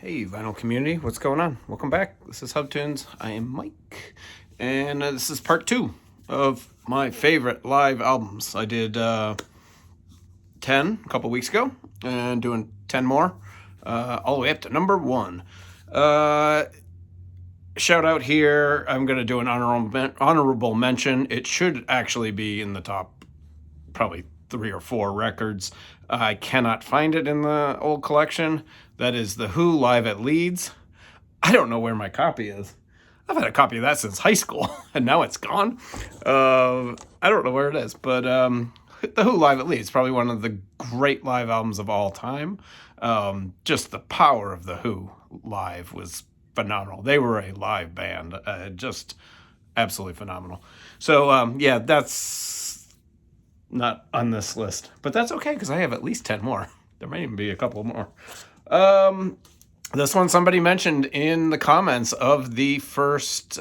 Hey, vinyl community, what's going on? Welcome back. This is Hub Tunes. I am Mike, and this is part two of my favorite live albums. I did 10 a couple weeks ago, and doing 10 more, all the way up to number one. Uh, Shout out here. I'm going to do an honorable mention. It should actually be in the top probably three or four records. I cannot find it in the old collection. That is The Who live at Leeds. I don't know where my copy is. I've had a copy of that since high school, and now it's gone. I don't know where it is, but The Who live at Leeds, probably one of the great live albums of all time. Just the power of The Who live was phenomenal. They were a live band, just absolutely phenomenal. So yeah, that's not on this list, but that's okay because I have at least 10 more. There might even be a couple more. This one somebody mentioned in the comments of the first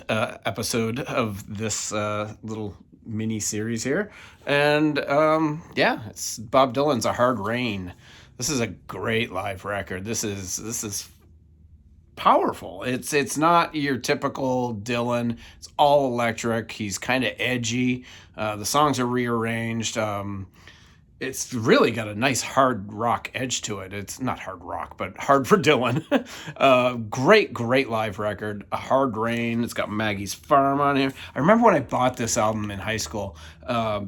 episode of this little mini series here, and yeah, it's Bob Dylan's "A Hard Rain." This is a great live record. This is powerful. It's not your typical Dylan. It's all electric. He's kind of edgy. The songs are rearranged. It's really got a nice hard rock edge to it. It's not hard rock, but hard for Dylan. Great live record. A Hard Rain. It's got Maggie's Farm on here. I remember when I bought this album in high school.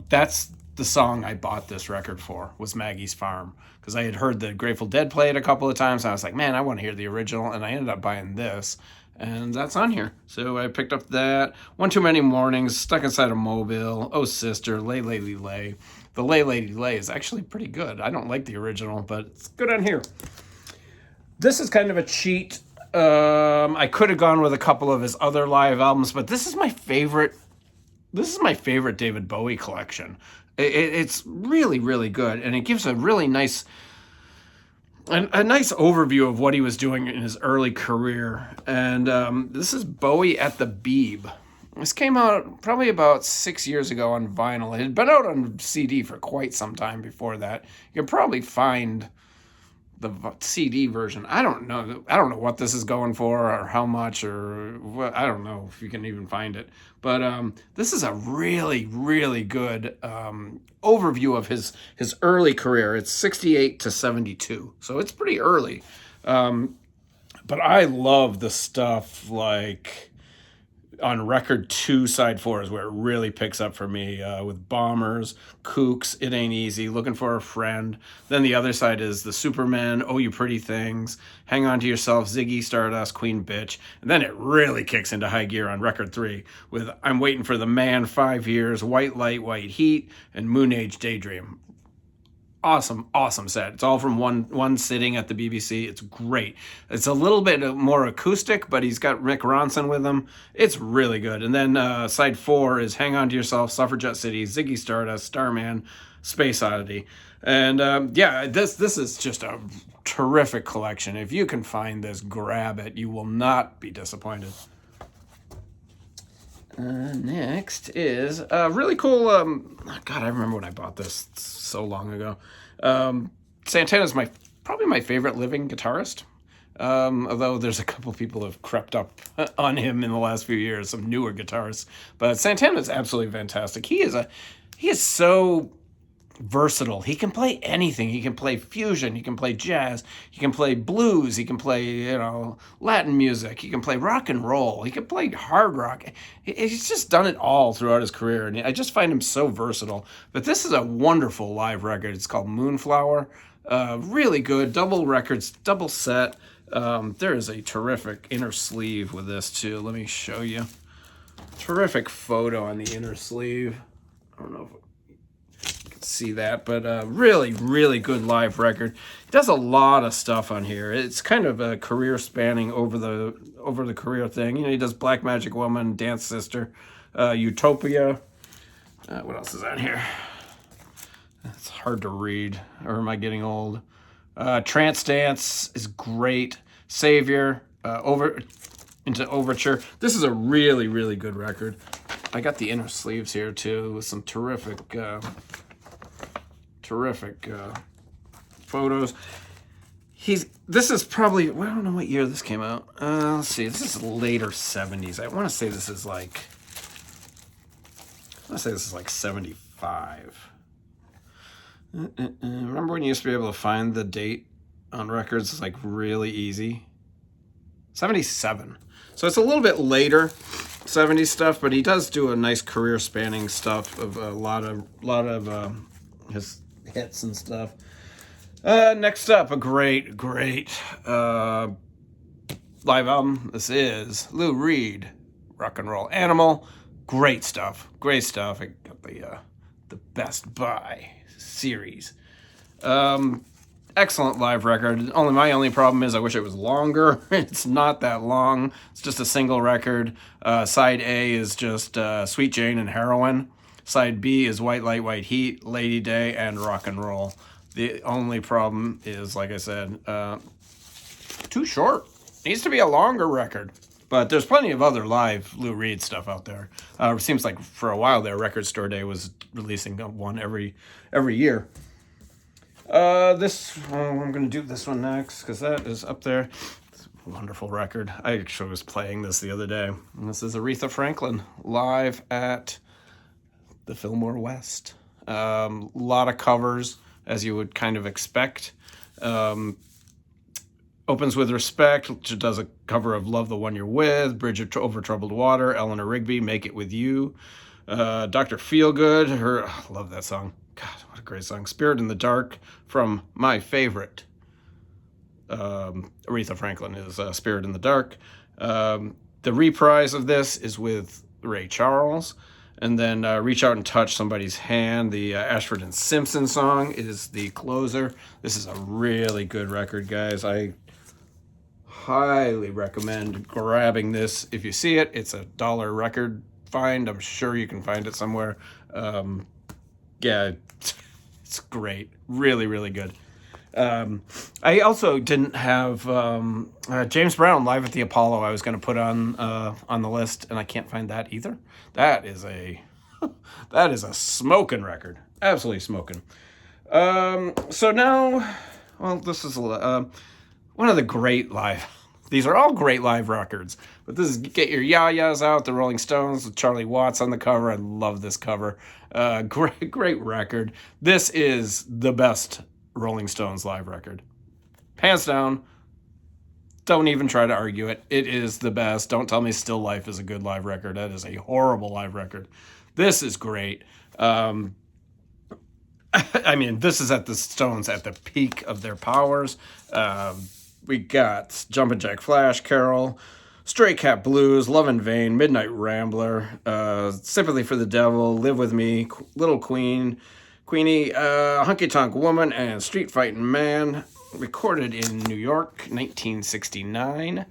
That's the song I bought this record for, was Maggie's Farm, because I had heard the Grateful Dead play it a couple of times, and I was like, man, I want to hear the original, and I ended up buying this, and that's on here. So I picked up that. One Too Many Mornings, Stuck Inside a Mobile, Oh Sister, Lay Lady Lay. The Lay Lady Lay is actually pretty good. I don't like the original, but it's good on here. This is kind of a cheat. I could have gone with a couple of his other live albums, but this is my favorite. This is my favorite David Bowie collection. It's really good, and it gives a really nice a nice overview of what he was doing in his early career. And this is Bowie at the Beeb. This came out probably about 6 years ago on vinyl. It had been out on CD for quite some time before that. You can probably find the CD version. I don't know. I don't know what this is going for or how much or what. I don't know if you can even find it. But this is a really good overview of his early career. It's 68 to 72, so it's pretty early. But I love the stuff like on record 2, side 4 is where it really picks up for me, with Bombers, Kooks, It Ain't Easy, Looking for a Friend. Then the other side is the Superman, Oh You Pretty Things, Hang On to Yourself, Ziggy Stardust, Queen Bitch. And then it really kicks into high gear on record 3 with I'm Waiting for the Man, 5 Years, White Light, White Heat, and Moon Age Daydream. Awesome set. It's all from one sitting at the BBC. It's great. It's a little bit more acoustic, but he's got Rick Ronson with him. It's really good. And then side 4 is Hang On to Yourself, Suffragette City, Ziggy Stardust, Starman, Space Oddity. And yeah, this is just a terrific collection. If you can find this, grab it. You will not be disappointed. Next is a really cool. God, I remember when I bought this so long ago. Santana's probably my favorite living guitarist. Although there's a couple people who have crept up on him in the last few years, some newer guitarists. But Santana's absolutely fantastic. He is so versatile. He can play anything. He can play fusion. He can play jazz. He can play blues. He can play, Latin music. He can play rock and roll. He can play hard rock. He's just done it all throughout his career, and I just find him so versatile. But this is a wonderful live record. It's called Moonflower. Really good. Double records, double set. There is a terrific inner sleeve with this, too. Let me show you. Terrific photo on the inner sleeve. I don't know if see that, but really good live record. He does a lot of stuff on here. It's kind of a career spanning over the career thing. He does Black Magic Woman, Dance Sister, Utopia. What else is on here? It's hard to read, or am I getting old? Trance Dance is great. Savior, into Overture. This is a really good record. I got the inner sleeves here too with some terrific photos. This is probably, well, I don't know what year this came out. Let's see, this is later 70s. I want to say this is like 75. Remember when you used to be able to find the date on records? It's like really easy. 77. So it's a little bit later 70s stuff, but he does do a nice career spanning stuff of a lot of his hits and stuff. Next up, a great live album. This is Lou Reed, Rock and Roll Animal. Great stuff. I got the Best Buy series. Excellent live record. My only problem is I wish it was longer. It's not that long. It's just a single record. Side A is just Sweet Jane and Heroin. Side B is White Light, White Heat, Lady Day, and Rock and Roll. The only problem is, like I said, too short. Needs to be a longer record. But there's plenty of other live Lou Reed stuff out there. It seems like for a while there, Record Store Day was releasing one every year. I'm going to do this one next because that is up there. It's a wonderful record. I actually was playing this the other day. And this is Aretha Franklin live at the Fillmore West. A lot of covers, as you would kind of expect. Opens with Respect, which does a cover of Love the One You're With, Bridge Over Troubled Water, Eleanor Rigby, Make It With You, Dr. Feelgood, I love that song. God, what a great song. Spirit in the Dark, from my favorite Aretha Franklin is Spirit in the Dark. The reprise of this is with Ray Charles. And then Reach Out and Touch Somebody's Hand, the Ashford and Simpson song, is the closer. This is a really good record, guys. I highly recommend grabbing this. If you see it, it's $1 record find. I'm sure you can find it somewhere. Yeah, it's great. Really, really good. I also didn't have James Brown live at the Apollo. I was going to put on the list, and I can't find that either. That is a smoking record, absolutely smoking. So now, well, this is one of the great live. These are all great live records, but this is Get Your Ya-Ya's Out, the Rolling Stones with Charlie Watts on the cover. I love this cover. Great record. This is the best Rolling Stones live record. Hands down. Don't even try to argue it. It is the best. Don't tell me Still Life is a good live record. That is a horrible live record. This is great. I mean, this is at the Stones at the peak of their powers. We got Jumpin' Jack Flash, Carol, Stray Cat Blues, Love in Vain, Midnight Rambler, Sympathy for the Devil, Live With Me, Little Queenie, Honky Tonk Woman, and Street Fightin' Man. Recorded in New York, 1969.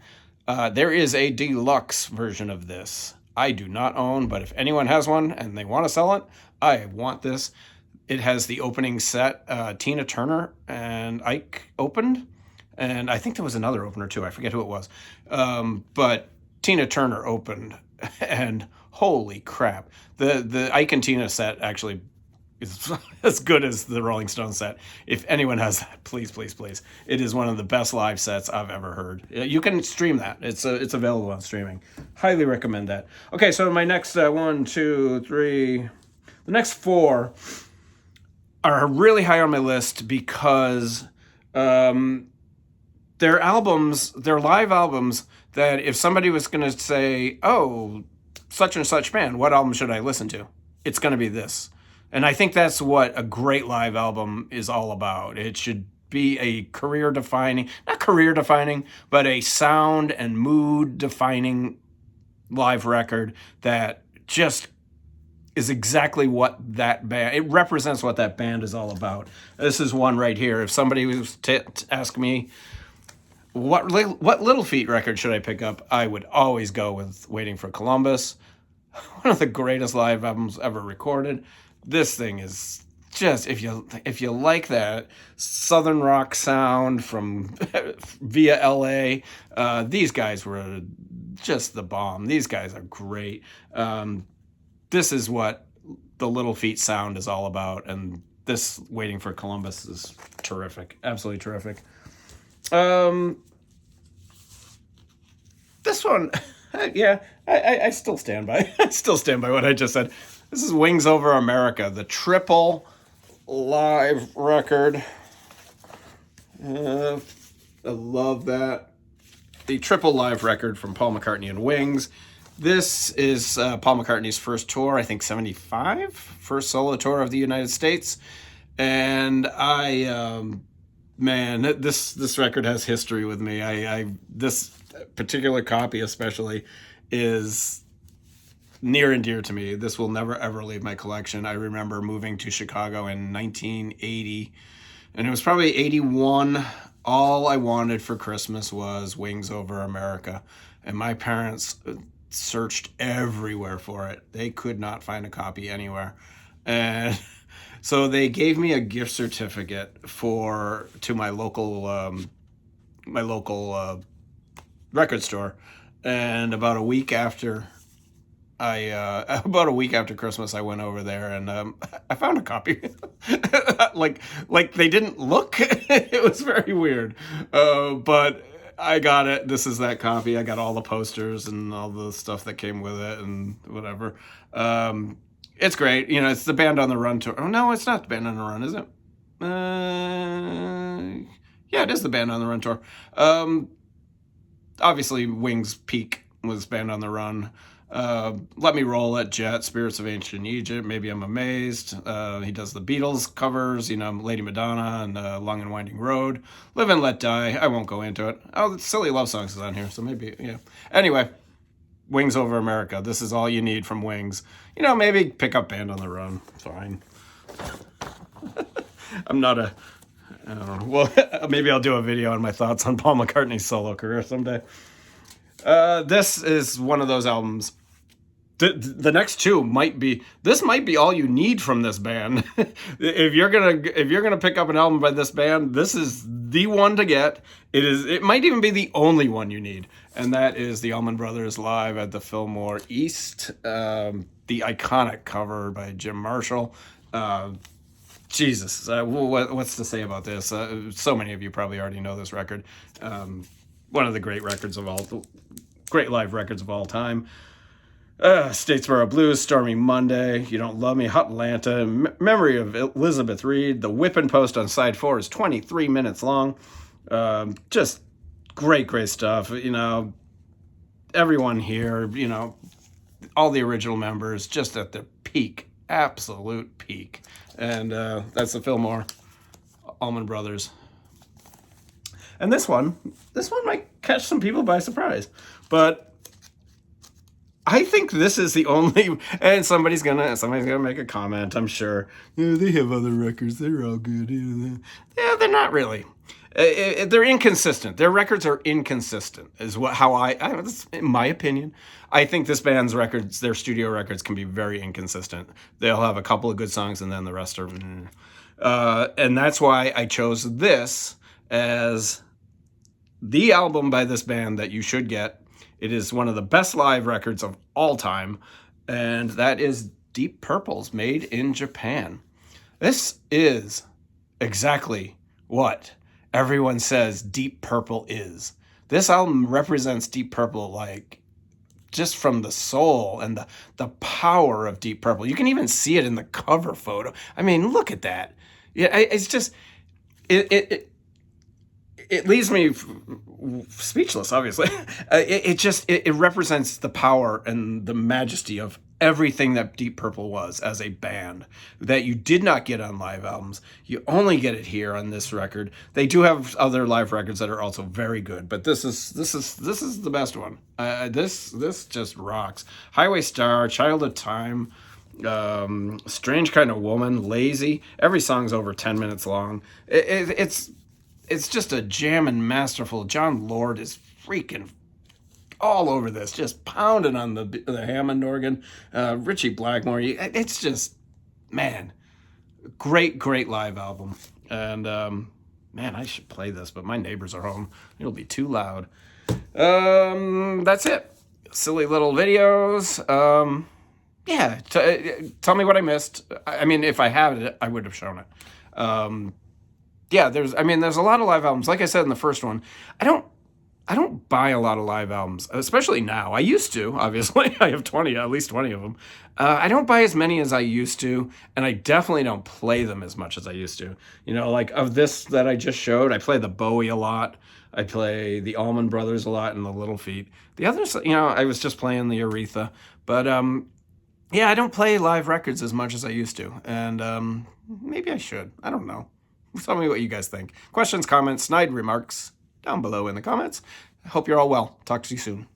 There is a deluxe version of this. I do not own, but if anyone has one and they want to sell it, I want this. It has the opening set. Tina Turner and Ike opened. And I think there was another opener too. I forget who it was. But Tina Turner opened. And holy crap. The Ike and Tina set actually is as good as the Rolling Stones set. If anyone has that, please. It is one of the best live sets I've ever heard. You can stream that. It's available on streaming. Highly recommend that. Okay, so my next 1, 2, 3, the next 4 are really high on my list because they're live albums that if somebody was going to say, oh, such and such band, what album should I listen to? It's going to be this. And I think that's what a great live album is all about. It should be a not career defining, but a sound and mood defining live record that just is exactly what that band, it represents what that band is all about. This is one right here. If somebody was to ask me, what Little Feat record should I pick up? I would always go with Waiting for Columbus. One of the greatest live albums ever recorded. This thing is just, if you like that Southern rock sound from via LA, these guys were just the bomb. These guys are great. This is what the Little Feat sound is all about, and this Waiting for Columbus is terrific, absolutely terrific. This one, yeah, I still stand by. I still stand by what I just said. This is Wings Over America, the triple live record. I love that. The triple live record from Paul McCartney and Wings. This is Paul McCartney's first tour, I think 75, first solo tour of the United States. And man, this record has history with me. This particular copy especially is near and dear to me. This will never ever leave my collection. I remember moving to Chicago in 1980, and it was probably 81. All I wanted for Christmas was Wings Over America, and my parents searched everywhere for it. They could not find a copy anywhere, and so they gave me a gift certificate to my local record store. And about a week after Christmas, I went over there and I found a copy. like they didn't look. It was very weird, but I got it. This is that copy. I got all the posters and all the stuff that came with it and whatever. It's great. You know, it's the Band on the Run tour. Oh no, it's not the Band on the Run, is it? Yeah, it is the Band on the Run tour. Obviously, Wings' peak was Band on the Run. Let Me Roll It, Jet, Spirits of Ancient Egypt, Maybe I'm Amazed. He does the Beatles covers, you know, Lady Madonna and Long and Winding Road. Live and Let Die. I won't go into it. Oh, the Silly Love Songs is on here, so maybe, yeah. Anyway, Wings Over America. This is all you need from Wings. You know, maybe pick up Band on the Run. Fine. I'm not a... I don't know. Well, maybe I'll do a video on my thoughts on Paul McCartney's solo career someday. This is one of those albums. The next two might be all you need from this band. if you're gonna pick up an album by this band, this is the one to get. It might even be the only one you need, and that is the Almond Brothers live at the Fillmore East. The iconic cover by Jim Marshall. Jesus, what's to say about this? So many of you probably already know this record. One of the great live records of all time. Statesboro Blues, Stormy Monday, You Don't Love Me, Hotlanta, Memory of Elizabeth Reed. The Whippin' Post on side 4 is 23 minutes long. Just great stuff. You know, everyone here, you know, all the original members just at their peak, absolute peak. And that's the Fillmore Almond Brothers. And this one might catch some people by surprise, but I think this is the only. And somebody's gonna make a comment, I'm sure. Yeah, they have other records. They're all good. Yeah, they're not really. They're inconsistent. Their records are inconsistent. Is that's in my opinion. I think this band's records, their studio records, can be very inconsistent. They'll have a couple of good songs and then the rest are. And that's why I chose this as the album by this band that you should get. It is one of the best live records of all time, and that is Deep Purple's Made in Japan. This is exactly what everyone says Deep Purple is. This album represents Deep Purple, like, just from the soul and the power of Deep Purple. You can even see it in the cover photo. I mean, look at that. Yeah, it's just... It leaves me speechless, obviously. It represents the power and the majesty of everything that Deep Purple was as a band that you did not get on live albums. You only get it here on this record. They do have other live records that are also very good, but this is the best one. This just rocks. Highway Star, Child of Time, Strange Kind of Woman, Lazy. Every song's over 10 minutes long. It's just a jammin' masterful. John Lord is freaking all over this, just pounding on the Hammond organ. Richie Blackmore, it's just, man, great live album. And man, I should play this, but my neighbors are home. It'll be too loud. That's it. Silly little videos. Yeah, tell me what I missed. I mean, if I had it, I would have shown it. Yeah, there's a lot of live albums. Like I said in the first one, I don't I don't buy a lot of live albums, especially now. I used to, obviously. I have at least 20 of them. I don't buy as many as I used to, and I definitely don't play them as much as I used to. Like of this that I just showed, I play the Bowie a lot. I play the Almond Brothers a lot and the Little Feat. The others, I was just playing the Aretha. But yeah, I don't play live records as much as I used to. And maybe I should. I don't know. Tell me what you guys think. Questions, comments, snide remarks down below in the comments. I hope you're all well. Talk to you soon.